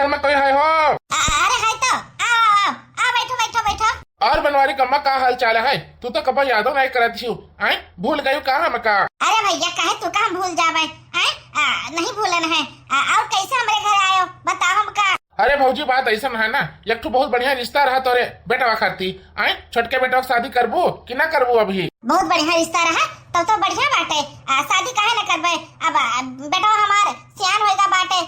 घर में कोई है हो? अरे है तो आओ आओ बैठो बैठो बैठो। और बनवारी कम्मा का हाल चाल है? तू तो कब यादो नहीं करती हूँ, भूल गई कहाँ हम का? अरे भैया कहे तू कहाँ भूल जावे, नहीं भूलन है। और कैसे हमारे घर आयो बताओ हमका। अरे भौजी बात ऐसा है ना, एक तो बहुत बढ़िया रिश्ता रहा तोरे बेटा खाती, छोटके बेटा की शादी करबू कि ना करबू? अभी बहुत बढ़िया रिश्ता रहा तब तो बढ़िया बाटे। शादी काहे न करबे, अब बेटा हमार सियान होएगा बाटे।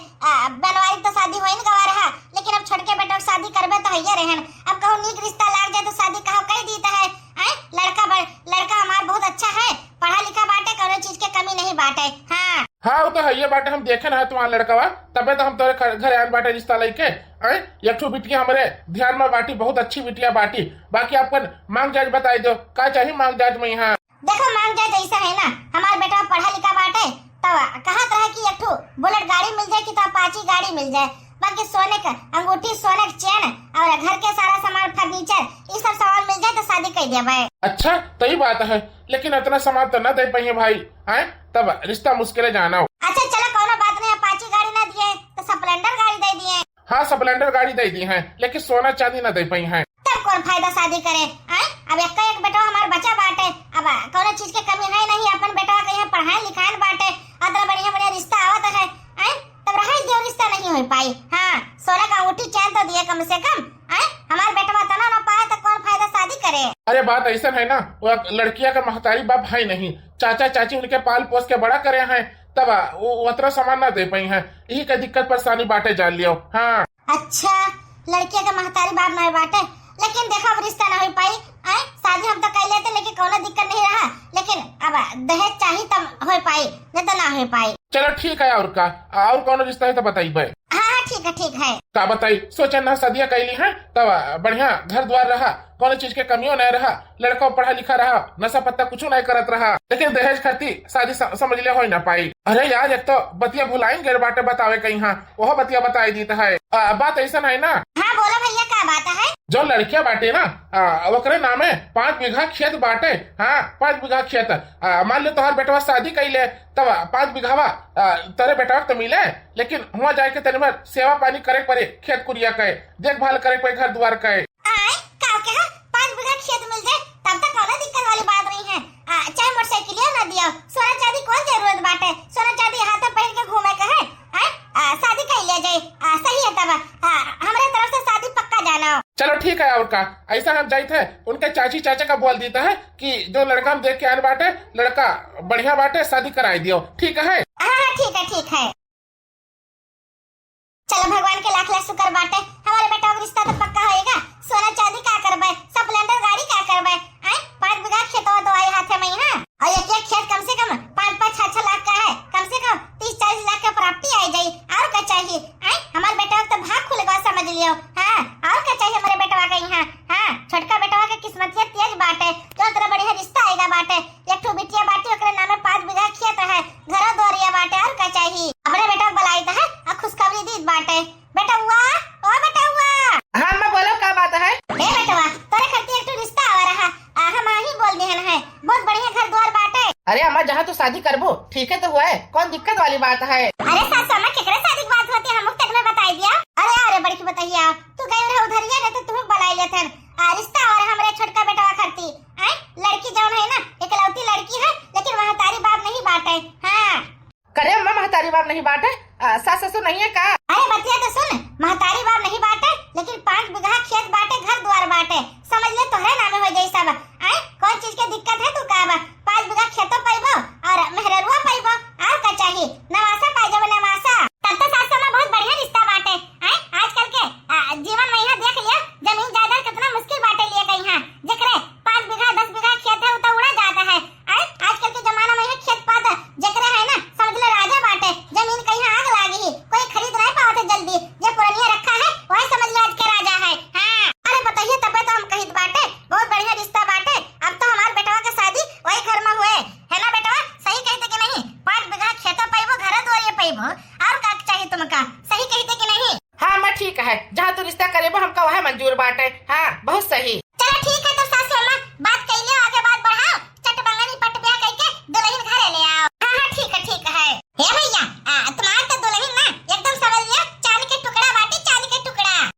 बनवारी तो शादी होई न गवा रहा, लेकिन अब छोटके बेटा की शादी करबे तो हैया रहन। अब कहूँ नीक रिश्ता लाग जाए तो शादी कहो कह दीता है। लड़का हमार बहुत अच्छा है, पढ़ा लिखा बाटे, कोनो चीज के कमी नहीं बाटे। हाँ हाँ वो तो है ये बाटे, हम देखे ना तुम्हारा लड़का तबे तो हम तोरे घर आन बाटे रिश्ता लेके। एक ठो बिटिया हमारे ध्यान में बाटी, बहुत अच्छी बिटिया बाटी। बाकी आपको मांग जाज बताई दो, का चाहिए मांग जाज में? यहाँ देखो मांग जाए जैसा है ना, हमारा बेटा पढ़ा लिखा बाटे तो कहा था कि एक ठो बुलेट गाड़ी मिल जाए कि तो अपाची गाड़ी मिल जाए। बाकी सोने का अंगूठी, सोने का चेन और घर के सारा सामान, फर्नीचर, ये सब सामान मिल जाए तो शादी कर दिया भाई। अच्छा तो ही बात है, लेकिन इतना सामान तो न दे पाइए भाई, तब रिश्ता मुश्किल जाना हो। अच्छा चलो कोनो बात नहीं, अपाची गाड़ी ना दिए तो स्प्लेंडर गाड़ी दे दिए। हाँ स्प्लेंडर गाड़ी दे दी है, लेकिन सोना चांदी न दे पाई है। तब कौन फायदा शादी करे? अब एक बेटा हमारा बच्चा बाटे, अब कोनो चीज के कमी है नहीं। अपन बेटा के यहाँ पढ़ाई लिखाई बाटे, अदर बढ़िया बढ़िया रिश्ता आवत है, तब रहा जो रिश्ता नहीं हो पाई। हाँ सोना का अंगूठी चैन तो दिए कम से कम। हमारे बेटा तना ना पाए तो कौन फायदा शादी करे? अरे बात ऐसा है ना, वो लड़किया का महतारी बाप है नहीं, चाचा चाची उनके पाल पोस के बड़ा करे हैं, तब वो उतना सामान न दे पाई है। यही का दिक्कत परेशानी बाटे जान लियो। हाँ अच्छा लड़किया का महतारी बाप नहीं बाटे, लेकिन देखो अब रिश्ता ना हो पाई। शादी हम तो कर लेते, लेकिन कोनो दिक्कत नहीं रहा। लेकिन अब दहेज चाहिए तब हो पाई, नहीं तो ना हो पाई। चलो ठीक है, और का और कौन रिश्ता है तो बताइए। हाँ ठीक है। का बताई, सोचा ना सदिया कैली है तब बढ़िया घर द्वार रहा, कौन चीज के कमियों नहीं रहा, लड़का पढ़ा लिखा रहा, नशा पत्ता कुछ नहीं करत रहा, लेकिन दहेज खाती शादी समझ ले हो ना पाई। अरे यार एक तो बतिया भुलाएंगे बाटे बतावे कहीं, हाँ वह बतिया बताई दी है। बात ऐसा है ना। हाँ बोलो भैया क्या बात है? जो लड़किया बाटे ना ओकरे नामे 5 बीघा खेत बाटे। हाँ 5 बीघा खेत, मान लो तोहर बेटवा शादी कैले तब 5 बीघावा तेरे बेटवा तो मिले, लेकिन हुआ जाए के तेरे में सेवा पानी करे पड़े, खेत कुरिया के देखभाल करे पड़े, घर द्वार के। 5 बीघा खेत मिल जाए तब तक कोई दिक्कत वाली बात नहीं है। चाहे मोटरसाइकिल ना दिया, सोना चांदी कौन जरूरत बाटे? सोना चांदी हाथ पहन के घूमे का है। शादी कर लिया जाए, सही है। तब हमारे तरफ से शादी पक्का जाना। चलो ठीक है, और का ऐसा हम जाए थे उनके चाची चाचा का बोल देता है कि जो लड़का हम देख के आने बाटे, लड़का बढ़िया बाटे, शादी कराई दियो। ठीक है? हाँ ठीक है। चलो भगवान के लाख लाख शुक्र बाटे, हमारे बेटा का रिश्ता तो पक्का होएगा। सोना चांदी क्या करबे, स्प्लेंडर गाड़ी क्या करबे? 5 बीघा खेत तो आई हाथ में ही। और एक खेत कम से कम 5-6 लाख का है, कम से कम 30-40 लाख का प्रॉपर्टी आई जाए। और क्या चाहिए? हमारे बेटा तो भाग खुलेगा समझ लियो। हाँ और क्या चाहिए हमारे बेटवा का यहाँ? हाँ छोटका बेटवा के किस्मत तेज बाटे, जो तरह बढ़िया रिश्ता आएगा बाटे। एक ठो बिटिया बाटी, ओकरे नामे 5 बीघा खेत है, घर द्वारिया बाटे। और क्या चाहिए? अपने बेटा बुलाई था और खुशखबरी दी बाटे। बेटा हुआ ओ बेटा हुआ। हाँ मैं बोलो क्या बात है? ए बेटवा तोरे खर्ची एक रिश्ता आ रहा, हम ही बोल दिहन है, बहुत बढ़िया घर द्वार बाटे। अरे अम्मा जहाँ तो शादी करबो ठीक है तो हुआ है, कौन दिक्कत वाली बात है? अरे सासू अम्मा केकरे शादी की बात होती है, हम तक में बताई दिया। अरे बड़ी की बताइए, तू गई रहे उधर ये तो तुम्हें बुलाई लेते रिश्ता और हमारे छोटका बेटा खर्ची। लड़की जौन है ना इकलौती लड़की है, लेकिन वहाँ तारी बाप नहीं बाटे। हाँ करे अम्मा महतारी बाप नहीं बाटे, सास ससुर नहीं है का? अरे बतिया तो सुन, महतारी बाप नहीं बाटे, लेकिन 5 बीघा खेत बाटे, घर द्वार बाटे। समझ ले तोहरे नामे हो जाई सब। कौन चीज की दिक्कत है? तू का 5 बीघा खेतो पाइबो और मेहररुआ पाइबो। और क्या चाहिए? नवासा पाइबो, नवासा। तब तो सासू में बहुत बढ़िया रिश्ता बाटे। आजकल के जीवन में यहाँ देख लिया जमीन जायदाद कितना मुश्किल बाटे लिए कहीं। यहाँ जकरे 5 बीघा 10 बीघा खेत है वो तो उड़ा जाता है। आजकल के जमाना में यहाँ खेत पात जकरे है ना समझ ले राजा बाटे। जमीन कहीं आग लागी ही कोई खरीद नहीं पावत जल्दी, जो पुरानिया रखा है वही समझ ले आज के राजा है। हाँ अरे बताइए तब तो हम कहित बाटे, बहुत बढ़िया रिश्ता बाटे। अब तो हमारे बेटवा का शादी वही घर में हुए है ना बेटवा? सही कहते कि नहीं? 5 बीघा खेत पाइबो, घर द्वार पाइबो, और क्या चाहिए तुमका? सही कहते कि नहीं? हाँ मैं ठीक है, जहाँ तो रिश्ता करेबो हमका वह मंजूर बाटे। हाँ बहुत सही। चलो ठीक है तो सासू अम्मा बात कइले, आगे बात बढ़ाओ। चट बंगनी पट ब्याह कइके दुल्हन घरे ले आओ। हाँ ठीक है। हे भैया तुम्हारे तो दुल्हन ना एकदम समझ लिया चांदी के टुकड़ा बाटे,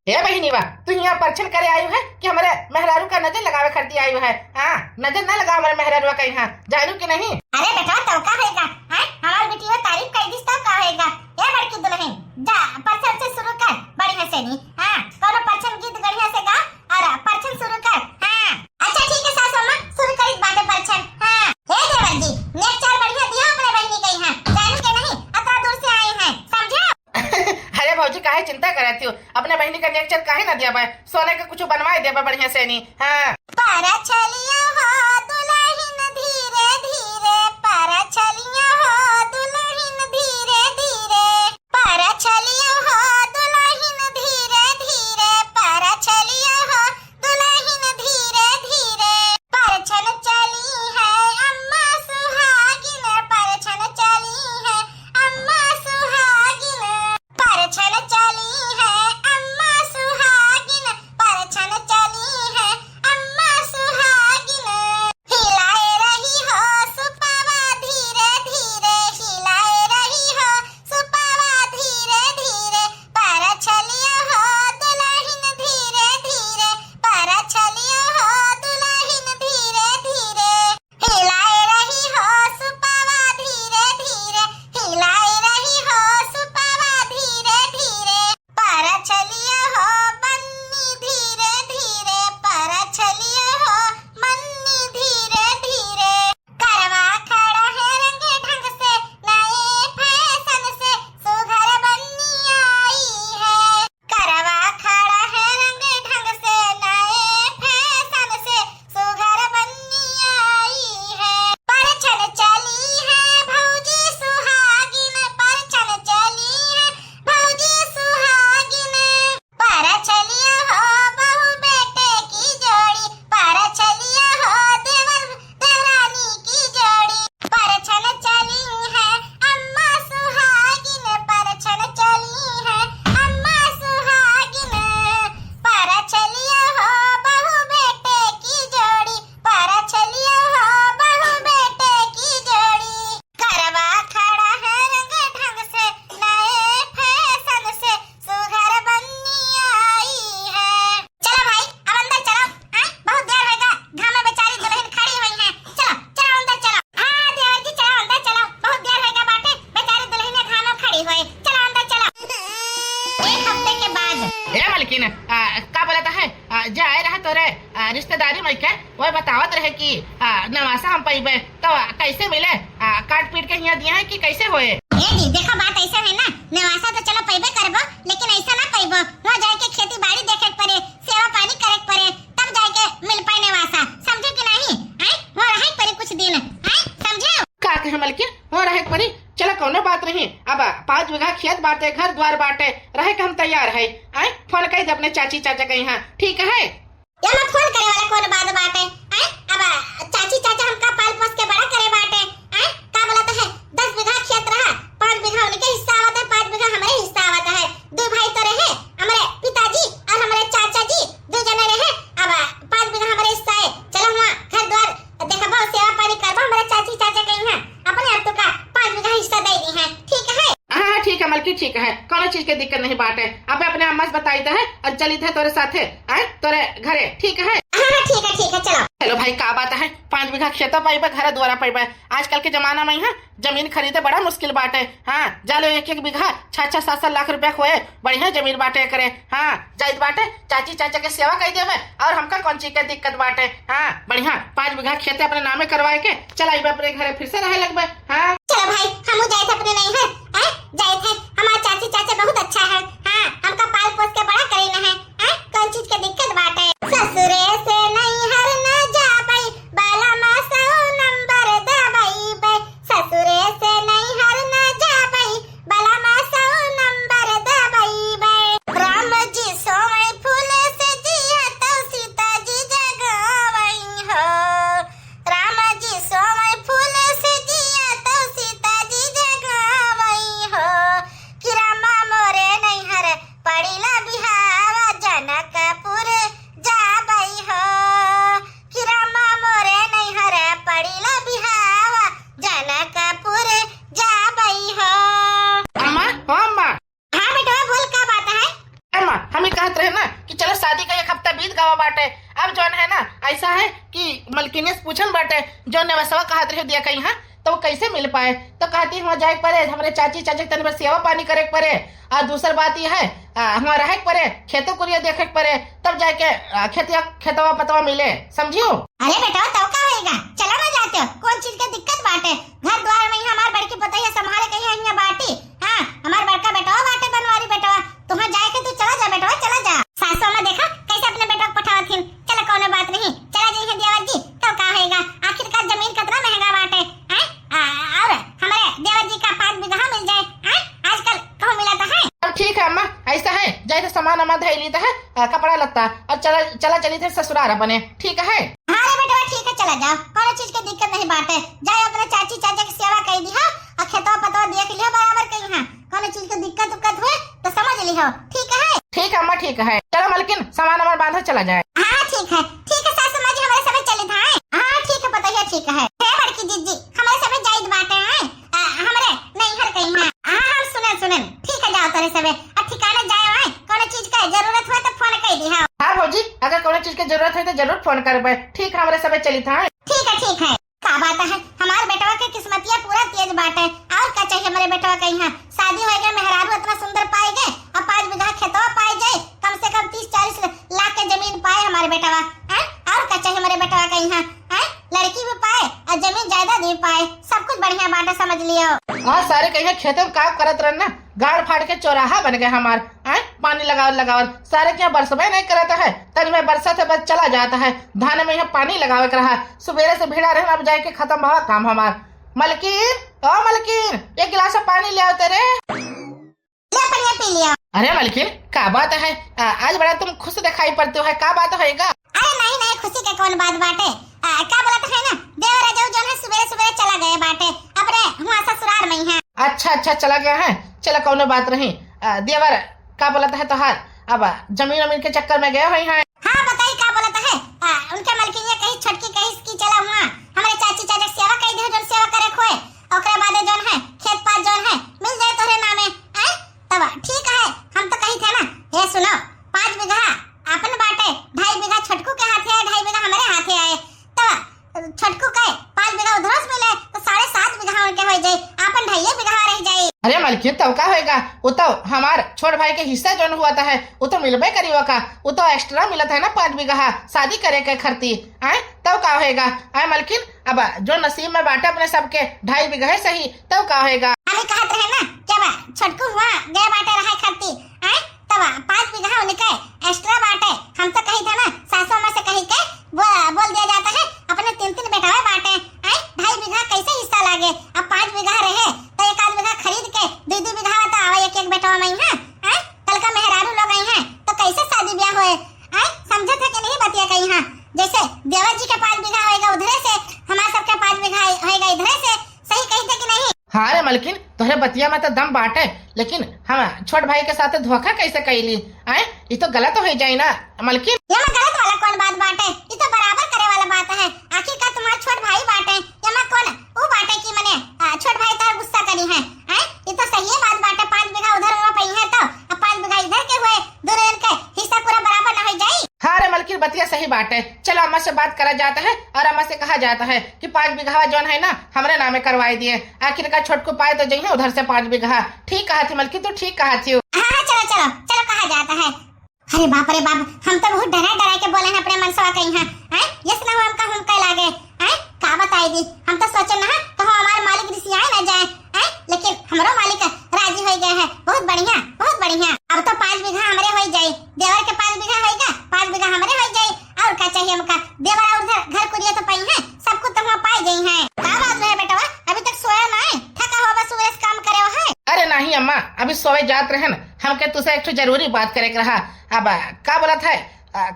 हे बहिनी बा तू यहाँ परछन करे आयु है कि हमारे मेहरारू का नजर लगावे खरीदी आयु है। हाँ नजर न लगा हमारे मेहरारू का यहाँ जानू की नहीं। अरे बेटा तो का होएगा हैं हमार बेटी ने तारीफ कर दी तो का होएगा। ये बड़की दुल्हन जा परछन से शुरू कर बढ़िया से नहीं। हां कोनो परछन गीत बढ़िया से गा और परछन शुरू कर। हां अच्छा ठीक है सासू मां शुरू करी बाटे परछन। हां हे देवर जी नेक चार बढ़िया दिया अपने बहनी के यहाँ जानू के नहीं अतना दूर से आए हैं समझो। अरे भौजी काहे चिंता करती हो अपने बहनी का नेक्चर काहे ना दिया बा सोने का कुछ बनवाए दे बा बढ़िया से नहीं। हाँ पारा चलिया हो दुल्हन धीरे धीरे पारा चलिया हो दुल्हन धीरे धीरे पारा चलिया हो दुल्हन धीरे धीरे पारा चलिया हो दुल्हन धीरे धीरे परछन चली है अम्मा सुहागिन परछन चली है अम्मा सुहागिन परछन चली है अम्मा सुहागिन परछन चली है अम्मा सुहागिन हिलाए रही हो सुपावा धीरे धीरे हिलाए रही हो सुपावा धीरे धीरे परछलिया हो दुल्हन धीरे धीरे परछलिया हो दुल्हन धीरे धीरे हिलाए रही हो सुपावा धीरे धीरे हिलाए रही हो सुपावा धीरे धीरे परछलिया हो बन्नी धीरे धीरे परछलिया हो बन्नी धीरे धीरे करवा खड़ा है रंगे ढंग से नए फैशन से सुघर बन्नी आई है करवा खड़ा है रंगे ढंग से नए फैशन से सुघर बन्नी आई है परछन चली है भौजी सुहागिन परछन चली है भौजी सुहागिन परछलिया हो बहू बेटे की जोड़ी परछलिया हो देवरानी की जोड़ी परछन चली है अम्मा सुहागिन परछन चली है अम्मा सुहागिन परछलिया हो बहू बेटे की जोड़ी परछलिया हो बहू बेटे की जोड़ी करवा खड़ा है रंग ढंग से नए फैशन से सुघर बन्नी आई है। चलो भाई अब अंदर चलो बहुत देर होगा घर में बेचारी दुल्हन खड़ी हुई है। चलो चलो अंदर चलो। हाँ देवर जी चलो अंदर चलो बहुत देर होगा बाटे बेचारी दुल्हन घर में खड़ी हुई चलो अंदर चलो। एक हफ्ते के बाद ए मलकिन का बोलता है जाए रहा तोरे रिश्तेदारी में के वो बतावत रहे कि नवासा हम पैबे तो कैसे मिले काट पीट के यहाँ दिया है कि कैसे होए। ए जी देखो बात ऐसा है ना नवासा तो चलो पैबे करबो लेकिन ऐसा ना पैबो वहाँ जाके खेती बाड़ी देखे पड़े सेवा पानी करे पड़े तब जाके मिल पाए नवासा समझो कि नहीं हैं वो रहे पड़े कुछ दिन हैं समझो। का कहे मलकिन हो रहे परी चलो कोनो बात नहीं अब 5 बीघा खेत बांटे घर द्वार बांटे रहे के हम तैयार है। फोन कर दे अपने चाची चाचा के यहाँ ठीक है। या मैं फोन करे वाला कौन बात बाटे हैं अब चाची चाचा हमका पाल पोस के बड़ा करे बाटे हैं का बोलता है 10 बीघा खेत रहा 5 बीघा उनके हिस्सा आवता है 5 बीघा हमारे हिस्सा आवता है। दो भाई तो रहे हमारे पिताजी और हमारे चाचा जी दो जने रहे अब 5 बीघा हमारे हिस्सा है। चलो वहाँ घर द्वार देखबो सेवा पानी करबो हमारे चाची चाचा के यहाँ अपने आप तो का 5 बीघा हिस्सा दे दी है ठीक है। हाँ ठीक है मलकी ठीक है कोनो चीज के दिक्कत नहीं बाटे अब अपने अम्मा से बताई है और चली थे तोरे साथे तोरे घरे ठीक है। हाँ ठीक है चलो। हेलो भाई का बात है 5 बीघा खेत पाइबे घर द्वारा पाइबे आजकल के जमाना में यहाँ जमीन खरीदे बड़ा मुश्किल बाटे। हाँ जालो 1-1 बीघा 6-7 लाख रुपया खोए बढ़िया जमीन बाटे करे। हाँ जायद बाटे चाची चाचा के सेवा कर देवे और हमका कौन चीज के दिक्कत बाटे। हाँ बढ़िया 5 बीघा खेते अपने नामे करवाए के चल अपने घरे फिर से रहे लगबे। हाँ चलो भाई हम जाए थे अपने नहीं है जाए थे हमारा चाची चाचा बहुत अच्छा है। हाँ हमका पाल पोस के बड़ा करीना है कौन चीज के दिक्कत बाटे ससुरे से नहीं हर न जा पाई बाला मासा नंबर दबाई बे ससुरे से नहीं हर न जा पाई बाला मासा नंबर दबाई बे राम जी सोमय फूल से जिया तो सीता जी जगावई हो राम जी सोमय फूल से जिया तो सीता जी जगावई हो कि रामा खरीद गवा बाटे। अब जौन है ना ऐसा है कि मलकिनी से पूछन बाटे जो नेवसवा कहत रहे दिया कहीं तो वो कैसे मिल पाए, तो कहती वहाँ जाए पड़े हमारे चाची चाचा तन बस सेवा पानी करे पड़े। और दूसरी बात यह है वहाँ रहे पड़े, खेतों कुरिया देखे पड़े, तब जाके खेतवा पतवा मिले, समझियो। अरे बेटा तो का होएगा, चला ना जाते हो, कौन चीज के दिक्कत बाटे। घर द्वार में हमार बड़की पतैया संभाले कहीं અહીંયા बाटी। हां हमार बड़का बेटवा बाटे बनवारी बेटवा, तुम जाए के तू चला जा बेटवा चला जा। सासू में देखा कैसे अपने बेटा को पठावथिन। चल कोनो बात नहीं, चला जाइए देवर जी तो का होएगा, आखिरकार जमीन कितना महंगा बाटे हैं। और हमारे देवर जी का 5 बीघा मिल जाए हैं, आजकल कहाँ मिला था है। अब ठीक है अम्मा, ऐसा है जाए तो सामान अम्मा धैली है कपड़ा लत्ता और चला चली थे ससुराल बने, ठीक है। हाँ बेटा ठीक है चला जाओ, कोनो चीज की दिक्कत नहीं बाटे। जाए अपने चाची चाचा की सेवा कर दी और खेतवा पतवा देख लियो बराबर कहीं है, कोनो चीज की दिक्कत उक्कत हुए तो समझ लियो, ठीक है। ठीक है अम्मा ठीक है, चलो मलकिन सामान अम्मा बांधो चला जाए। हाँ ठीक है सासू माँ जी हमारे समय चले था। हाँ ठीक है पता है ठीक है बड़की जीजी हमारे समय जायद बाटे हैं, हमारे नहीं हर कहीं है। हाँ सुनन ठीक है जाओ तेरे समय अब ठिकाना जाए है, कोनो चीज का जरूरत हो तो फोन कर दी। हाँ भौजी अगर कोनो चीज की जरूरत है तो जरूर फोन करबे, ठीक है हमारे समय चली था। ठीक है का बात है, हमारे बेटवा के किस्मतिया पूरा तेज बाटे। और क्या चाहिए हमारे बेटवा कहीं है, शादी हो गया मेहरारू इतना सुंदर पाए गए और 5 बीघा खेतवा पाए जाए, कम से कम 30-40 लाख के जमीन पाए हमारे बेटवा हैं। और क्या चाहिए हमारे बेटवा कहीं है, लड़की भी पाए और जमीन जायदाद भी पाए, सब कुछ बढ़िया बाटे समझ लियो। और सारे कहीं खेतों में काम करत रहना, गाड़ फाड़ के चौराहा बन गए हमार, पानी लगाओ सारे क्या बरसबे नहीं करता है, तब में बरसा से बस चला जाता है, धान में यहाँ पानी लगावे के रहा, सुबेरे से भिड़ा रहे अब जाके खत्म हुआ काम हमार। मलकिन एक गिलास पानी ले आओ तेरे। ले पी लिया। अरे मलकिन क्या बात है, आज बड़ा तुम खुश दिखाई पड़ते हो, है क्या बात होएगा। अरे नहीं खुशी के कौन बात बाटे, क्या बोला था है ना देवर राजा जो है सुबह चला गए बाटे अपने हुआ ससुराल में है। अच्छा चला गया है, चलो कौनो बात नहीं। देवर क्या बोला था तोहार, अब जमीन के चक्कर में गए हुए हैं। हाँ बताइए क्या बोला था है, उनके मलकिनिया कहीं छटकी कहीं की चला हुआ हमारे चाची चाचा सेवा कही दे जो सेवा करे खोए, ओकरे बाद जोन है खेत पात जोन है मिल जाए तोरे नामे हैं, तब ठीक है। हम तो कही थे ना ये सुनो 5 बीघा अपन बाटे, 2.5 बीघा छटकू के हाथे है, 2.5 बीघा हमारे हाथे आए, तब छटकू के 5 बीघा उधर से मिले तो 7.5 बीघा उनके हो जाए, अपन 2.5 बीघा रह जाए। अरे मलकिन तब क्या होएगा, वो तो हमार छोट भाई के हिस्सा जो हुआ था है वो तो मिलबे करी का, वो तो एक्स्ट्रा मिला था ना 5 बीघा शादी करे के खर्ती आए, तब क्या होएगा। आए मलकिन अब जो नसीब में बांटे अपने सबके 2.5 बीघा है सही, तब क्या होएगा। हमें कहत रहे ना जब छटकू हुआ गए बाटे रहा खर्ती आए, तब 5 बीघा उनके एक्स्ट्रा बाटे। हम तो कही था ना सासू माँ से कही के बोल दिया जाता है अपने 3 बेटा बाटे आए, 2.5 बीघा कैसे हिस्सा लागे, अब 5 बीघा रहे तो 1 बीघा खरीद के 2 बीघा तो आवा एक बेटा में है, कल का मेहरारू लोग आई हैं तो कैसे शादी ब्याह होए, समझे थे कि नहीं बतिया कहीं है। जैसे देवर जी के 5 बीघा होएगा उधरे से, हमारे सबके 5 बीघा होएगा इधरे से, सही कही थे कि नहीं। हाँ रे मलकिन तोहरे बतिया में तो दम बाटे, लेकिन हम छोट भाई के साथ धोखा कैसे कैली, ये तो गलत हो जाए ना मलकिन। ये में गलत वाला कौन बात बाटे, ये तो बराबर करे वाला बात है। आखिरकार तुम्हारा छोट भाई बाटे या मैं कौन वो बाटे की मने छोट भाई तो गुस्सा करी है, ये तो सही है बात बाटे। 5 बीघा उधर हुआ पई है तो अब 5 बीघा इधर के हुए, दोनों जन के हिस्सा पूरा बराबर न हो जाए। हाँ रे मलकिन बतिया सही बात है, चलो अम्मा से बात करा जाता है और अम्मा से कहा जाता है कि 5 बीघा जोन है ना हमारे नामे करवाई दिए, आखिरकार छोटकू पाए तो जाइए उधर से 5 बीघा। ठीक कहा थी मलकिन, तो ठीक कहा थी। हाँ चलो कहा जाता है। अरे बाप रे बाप, हम तो बहुत डरा के बोले हैं अपने मनसवा कहीं है, यस ना हम कह लागे का बताई दी। हम तो सोचे ना तो हमारे मालिक ऋषि आए ना जाए, लेकिन हमारो मालिक राजी हो गया है। बहुत बढ़िया। अब तो 5 बीघा हमारे हो जाए, देवर के 5 बीघा होएगा, 5 बीघा हमारे हो जाए। और क्या चाहिए हमका, देवर और घर कुरिया तो पाई है, सब कुछ तो हम पाई गई हैं। का बात है बेटा, अभी तक सोया ना है, थका हो बस सुबह से काम करे हो है। अरे नहीं अम्मा अभी सोए जात रहे न, हमके तुझसे एक जरूरी बात करे रहा। अब का बोला था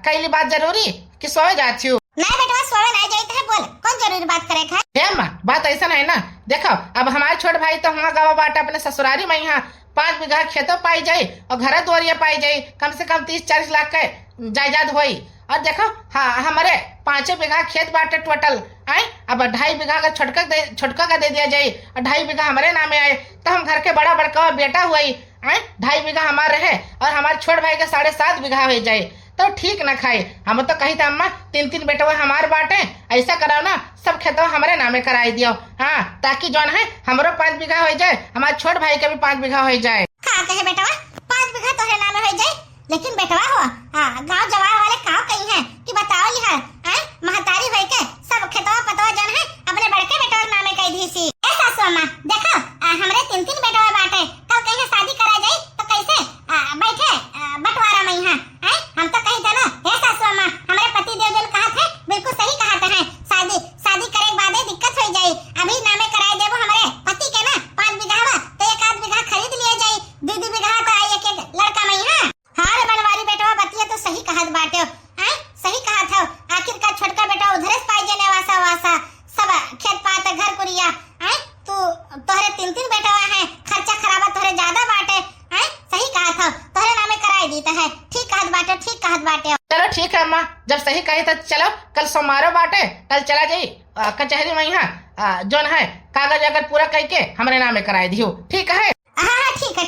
कैली बात जरूरी कि सोए जाती हूँ। नहीं बेटा सोवे नहीं जाते है, बोल कौन जरूरी बात करे खा। अम्मा बात ऐसा नहीं ना, देखो अब हमारे छोट भाई तो वहाँ गावा बाटा अपने ससुरारी में यहाँ 5 बीघा खेतों पाई जाये और घर द्वारिया पाई जाये, कम से कम 30-40 लाख के जायदाद हुई। और देखो हाँ हमारे 5 बीघा खेत बाटे टोटल अब 2.5 बीघा का छोटका का दे दिया जाये और 2.5 बीघा हमारे नामे आए, तो हम घर के बड़ा बेटा हुआ 2.5 बीघा हमारे रहे और हमारे छोट भाई का 7.5 बीघा हो जाये, तो ठीक न खाए। हम तो कही था अम्मा 3-3 बेटवा हमार बाटे, ऐसा कराओ ना सब खेतवा हमारे नामे कराई दियो। हाँ, ताकि जौन है हमरो 5 बीघा हो जाए, हमारे छोट भाई का भी 5 बीघा हो जाए। का कहे बेटवा 5 बीघा तोहरे नामे हो जाए, लेकिन बेटवा हो गांव जवार वाले का कही है कि बताओ लिहा महतारी भाई के सब खेतवा पतवा जौन है अपने बड़के बेटवा नामे कह दी सी। ए सासू अम्मा देखो हमरे 3-3 बेटवा बाटे, कल कहीं शादी करा जाए तो कैसे बैठे बंटवारा में यहाँ हम तो कही था ना। ए सासू अम्मा हमारे पति देव जन कहा थे, बिल्कुल सही कहा था है, शादी करे के बाद दिक्कत हो जाए, अभी नामे कराए देबो हमारे पति के ना 5 बीघा बा तो 1-8 बीघा खरीद लिया जाए, 2-2 बीघा तो एक लड़का में यहाँ। हाँ रे बनवारी बेटवा बतिया तो सही कहत बाटे, सही कहा था। आखिरकार छोटका बेटा उधरे से पाई जने वासा सब खेत पात घर कुरिया तू तोहरे 3-3 बेटवा है, खर्चा खराबा तोहरे ज्यादा बाटे। सही कहा था, तोहरे नामे कराई दी है। ठीक कहत बाटे। चलो ठीक है अम्मा, जब सही कही तो चलो कल सोमवारो बाटे, कल चला जाई कचहरी में यहाँ जोन है कागज अगर पूरा कह के हमारे नामे कराई दियो, ठीक है? हाँ ठीक है।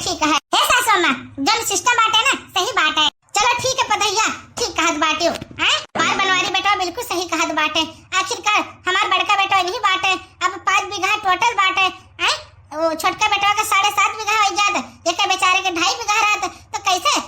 हे सासू अम्मा जब सिस्टम बाटे ना सही बात है। चलो ठीक है पतैया, ठीक कहत बाटे मार बनवारी बेटा बिल्कुल सही कहत बाटे। आखिरकार हमार बड़का बेटा नहीं बाटे, अब 5 बीघा टोटल बाटे। वो छोटका बेटा का 7.5 बीघा हो जात, एक बेचारे के 2.5 बीघा रहत, तो कैसे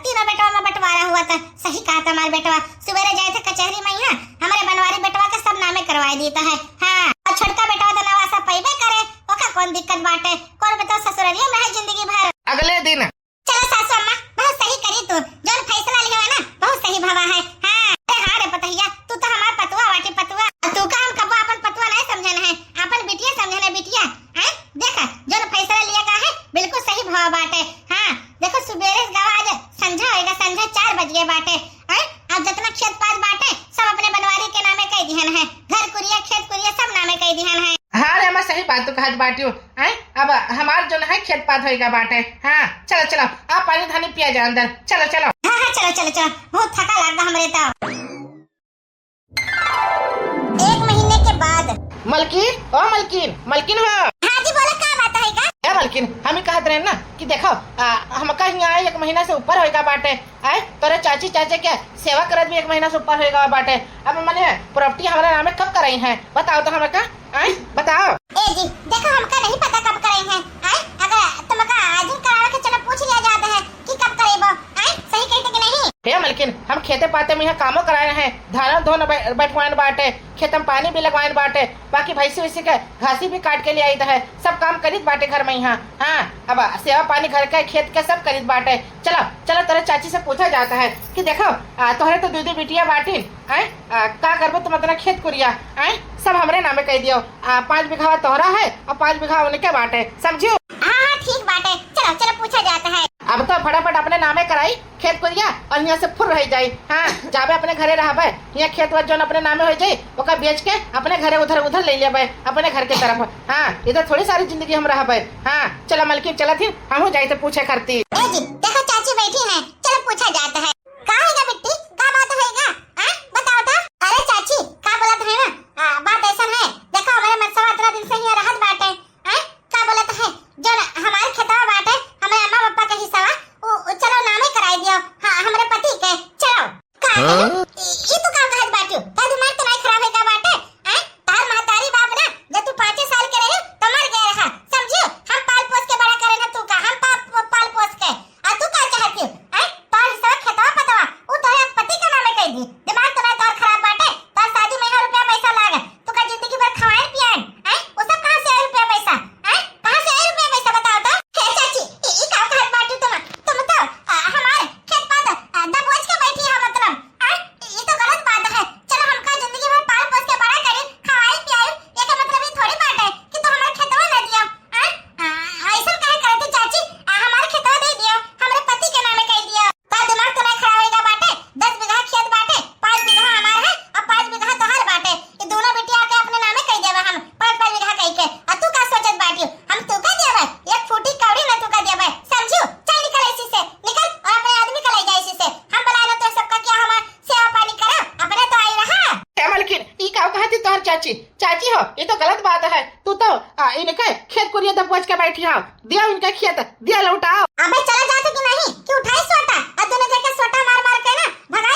तीनों बेटवा में बंटवारा हुआ था। सही कहा था हमारे बेटवा, सवेरे जाए थे कचहरी में यहाँ हमारे बनवारी बेटवा का सब नामे करवा देता है। हाँ, और छोटका बेटवा तो नवासा पैबे करे, ओका कौन दिक्कत बाटे, कौन बेटा ससुरालिया में है जिंदगी भर। अगले दिन चलो सासू अम्मा बहुत सही करी तू, जोन फैसला लिया है ना बहुत सही भवा है। हाँ रे पतैया तू तो हमार पतवा वाटी पतवा, तू का हम कबो अपन पतवा नहीं समझन है, अपन बिटिया समझन है बिटिया। देखा जोन फैसला लिया का है बिल्कुल सही भवा बाटे। हाँ देखो सुबेरे गाँव आज संझा होएगा, संझा 4 बज गए बाटे। अब जितना खेत पात बाटे सब अपने बनवारी के नामे कह दिहन है, घर कुरिया खेत कुरिया सब नामे कह दिहन है। हाँ रे अम्मा सही बात तो कहत बाटी हो। अब हमार जो है खेत पात होएगा बाटे। हाँ चलो आप पानी धानी पिया जाए अंदर, चलो। हाँ चलो बहुत थका लगा हमरे तो। 1 महीने के बाद मलकिन हो। हाँ जी बोलो क्या बात है का? मलकिन हम ही कहते रहे ना कि देखो हम कहीं आए 1 महीना से ऊपर होएगा बाटे। तोरे चाची चाचे के सेवा करत भी 1 महीना से ऊपर होएगा बाटे। अब मैंने प्रॉपर्टी हमारे नाम में कब कराई है बताओ तो हमें का बताओ। ए जी देखो हमका नहीं पता कब कराई है। अगर तुमका आज ही करावे के चलो पूछ लिया जाता है कि कब करेबो। सही कहते कि नहीं? हे मलकिन हम खेते पाते में यहाँ कामों कराए हैं, धान धोन बैठवान बाटे, खेत में पानी भी लगवान बाटे, बाकी भैंसी वैसी के घासी भी काट के लिए आई है, सब काम करीत बाटे घर में यहाँ। हाँ अब सेवा पानी घर के खेत के सब करीत बाटे। चलो तेरे चाची से पूछा जाता है कि देखो तोहरे तो 2 बिटिया बाटी का करबो तुम अपना खेत कुरिया सब हमरे नामे कह दियो। 5 बीघा तोहरा है और 5 बीघा उनके बाटे, समझियो? हाँ ठीक बाटे, चलो पूछा जाता है। अब तो फटाफट अपने नामे कराई खेत कुरिया और यहाँ से फुर रह जाये। हाँ जाबे अपने घरे रहबे, यहाँ खेत वर जो अपने नामे हो जाये ओका बेच के अपने घरे उधर ले लेबे अपने घर के तरफ। हाँ इधर थोड़ी सारी जिंदगी हम रहबे। हाँ चलो मलकिन चला थी हम जाए तो पूछे करती। ए जी देखो चाची बैठी है, चलो पूछा जाता है। का हैगा बिट्टी का बात हैगा बताओ तो। अरे चाची का बोलत है ना बात ऐसा है, देखो हमारे मनसा 15 दिन से ही रहत बाटे। का बोलत है जो हमारे खेतवा बाटे हमारे अम्मा पापा के हिस्सा चलो नामे कराई दियो। हाँ हमारे पति के चलो का ये तो काम कहत बाटियो, का दिमाग तो नहीं खराब हैगा बाटे। तार महतारी बाप ना जब तू 5 साल के रहे तो मर गए रहा, समझियो? हम पाल पोस के बड़ा करे ना तू का, हम पाल पोस के आ तू का चाहती हो तार हिस्सा खेतवा पतवा वो तोरे पति के नामे कह दी। दिमाग तो नहीं तार खराब बाटे, तार शादी में 1 रुपया पैसा लागे तो का जिंदगी भर खवाए पियान वो सब कहां से 1 रुपया पैसा कहां से 1 रुपया पैसा बताओ तो। हे चाची ई का कहत बाटी तुम तो हमारे खेत पात दबोच के बैठी है, मतलब ये तो गलत बात है। चलो हमका जिंदगी भर पाल पोस के बड़ा करी खवाई पियाई, ये का मतलब ये थोड़ी बात है कि तो हमारे खेतवा ना दियो। ऐसा काहे करते चाची, हमारे खेतवा दे दियो, हमारे पति के नामे कह दियो। तार दिमाग तो नहीं खराब होएगा बाटे। 10 बीघा खेत बाटे, 5 बीघा हमार है और 5 बीघा तोहार बाटे। ये दोनों बिटिया के अपने नामे कह देबे हम 5-5 बीघा कह के। और तू का सोचत बाटी हम तू का देबे, एक फूटी कौड़ी ना तू का देबे, समझियो? चल निकल ऐसी से निकल और अपने आदमी का ले जा ऐसी से। हम बुलाना तो सबका क्या हम सेवा पानी करो, अपने तो आई रहा। क्या मलकिन ई का कहती तोहर चाची हो, ये तो गलत बात है। तू तो इनके खेत कुरिया दबोच के बैठी हो, दिया इनका खेत दिया लौटाओ। अबे चला जाते कि नहीं कि उठाई सोटा और दोनों जगह सोटा मार के ना भगा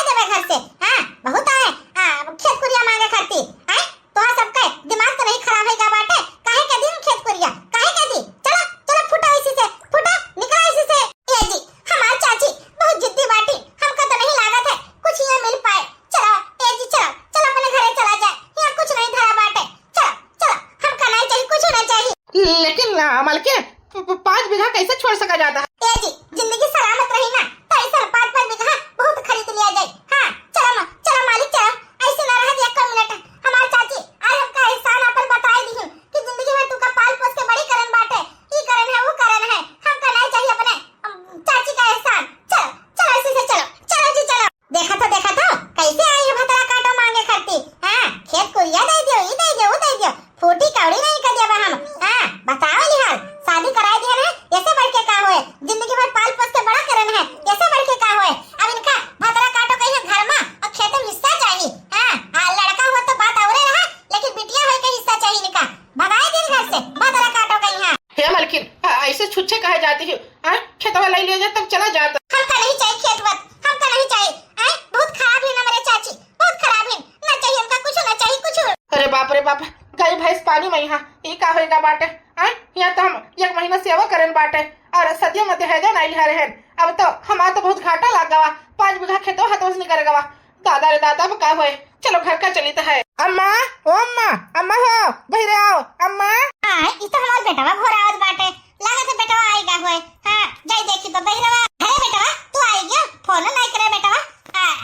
हमारा तो बहुत घाटा लग गवा। 5 बीघा खेतो हतोस नहीं करेगा। दादा रे दादा का हुए। चलो घर का चली तो है। अम्मा ओ अम्मा, अम्मा हो बहिरे आओ अम्मा। हां ई तो हमार बेटवा घोर आवत बाटे। लागत है बेटवा आएगा होए। हां जाई देखी तो बहिरवा। अरे बेटवा तू आई गया, फोन नहीं करे बेटवा।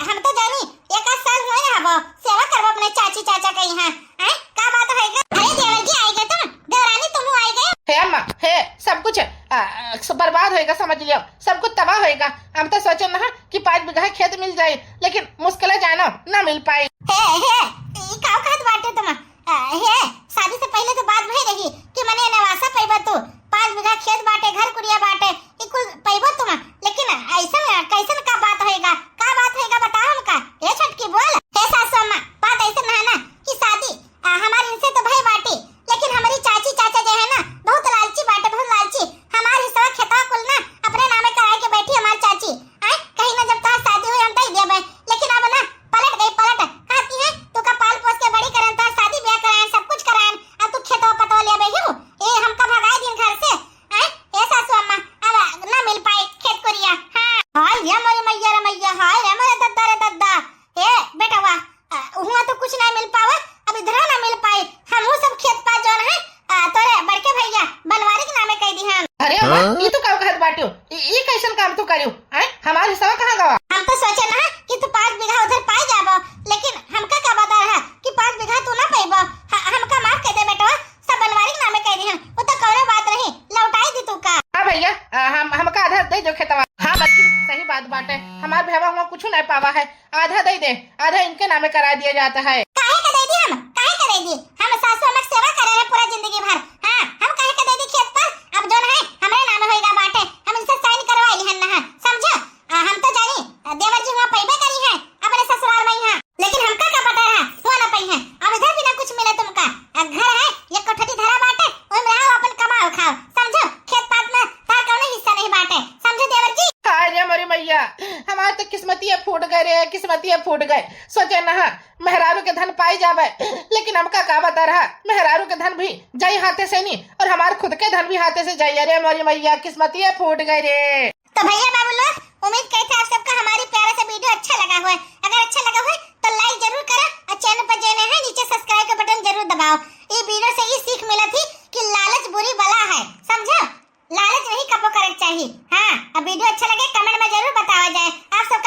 हम तो जानी 1 साल हुए हबो सेवा करबो अपने चाची चाचा के यहाँ। हैं का बात है? अरे देवर जी आई गए तुम, देवरानी तुम आई गए। हे अम्मा हे सब कुछ बर्बाद होएगा, समझ लियो सब कुछ तबाह होएगा। हम तो सोचे ना कि 5 बीघा खेत मिल जाए, लेकिन मुश्किल है जानो ना मिल पाई। हे ई का कहत बाटे तुम? हे शादी से पहले तो बात भई रही कि मने नवासा पैबा तू। 5 बीघा खेत बाटे, घर कुड़िया बाटे, ई कुल पैबा तुम। लेकिन ऐसा कैसन का बात होएगा? का बात होएगा बता हमका। ए छटकी बोल। हे सासू अम्मा बात ऐसा ना है ना कि शादी हमारे इनसे तो भई बाटी, लेकिन हमारी चाची चाचा जो है ना बहुत लालची बाटे, बहुत लालची। हमारे हिस्सा खेता कुल ना अपने नामे कराए के बैठी हमारी चाची। हैं कहीं ना जब तक शादी हुई हम तई देबे, लेकिन अब ना पलट गई पलट। कहती है तू का पाल पोस के बड़ी करन ता शादी ब्याह कराएं सब कुछ कराएं, अब तू खेतो पतो लेबे हूं। ए हमका भगाए दिन घर से। हैं ए सासू अम्मा अब ना मिल पाए खेत कुरिया। हां हाय ये मोरी मैया रे मैया, हाय रे मोरे दद्दा रे दद्दा। ए बेटवा हुआ तो कुछ नहीं मिल पावा, अब इधर ना मिल पाई। हमहू सब खेत पा जोन है तोरे बड़के भैया बनवारी के नामे कह दी हम। अरे अम्मा ये तो का कहत बाटियो, ई कैसन काम तू करियो? हैं हमार हिस्सा कहां गवा? हम तो सोचे ना कि तू 5 बीघा उधर पाई जाबो, लेकिन हमका का बता रहा कि 5 बीघा तू ना पाइबो। हमका माफ कर दे बेटवा, सब बनवारी के नामे कह दी हम। वो तो कौनो बात नहीं, लौटाई दी तू का। हां भैया हमका आधा दे दो खेतवा। हां बच्ची सही बात बाटे, हमार भेवा हुआ कुछ नहीं पावा है, आधा दे दे, आधा इनके नामे करा दिया जाता है। काहे का दे दी हम? काहे का दे दी? हम सासू अम्मा की सेवा करे हैं पूरा जिंदगी भर। हां हम काहे का दे दी खेत पर? अब जोन है हमरे नामे होएगा बाटे, हम इनसे साइन करवाई हन ना। समझो हम तो जानी देवर जी वहां पैबे करी है अपने ससुराल में यहाँ, लेकिन हमका का पता रहा हुआ ना पई है। अब इधर भी ना कुछ मिले तुमका। घर है ये कोठरी धरा बाटे, ओइ में आओ अपन कमाओ खाओ। समझो खेत पात में तार कौनो हिस्सा नहीं बाटे। समझो देवर जी। हाय रे मोरी मैया, हमारे तो किस्मतिये फूट गए रे, किस्मतिये फूट गए। सोचे ना मेहरारू के धन पाई जावे, लेकिन हमका का बता रहा मेहरारू के धन भी जाई हाथे से नहीं, और हमारे खुद के धन भी हाथे से जाई। अरे मोरी मैया किस्मतिये फूट गए रे। तो भैया बाबू लोग उम्मीद करते हैं आप सबका हमारी प्यारे से वीडियो अच्छा लगा हुआ है। अगर अच्छा लगा हुआ है तो लाइक जरूर करो, और चैनल पर जो है नीचे सब्सक्राइब का बटन जरूर दबाओ। ये वीडियो से ये सीख मिला थी कि लालच बुरी बला है। समझो लालच नहीं कबो करना चाहिए। हाँ अब वीडियो अच्छा लगे कमेंट में जरूर बताया जाए। आप सब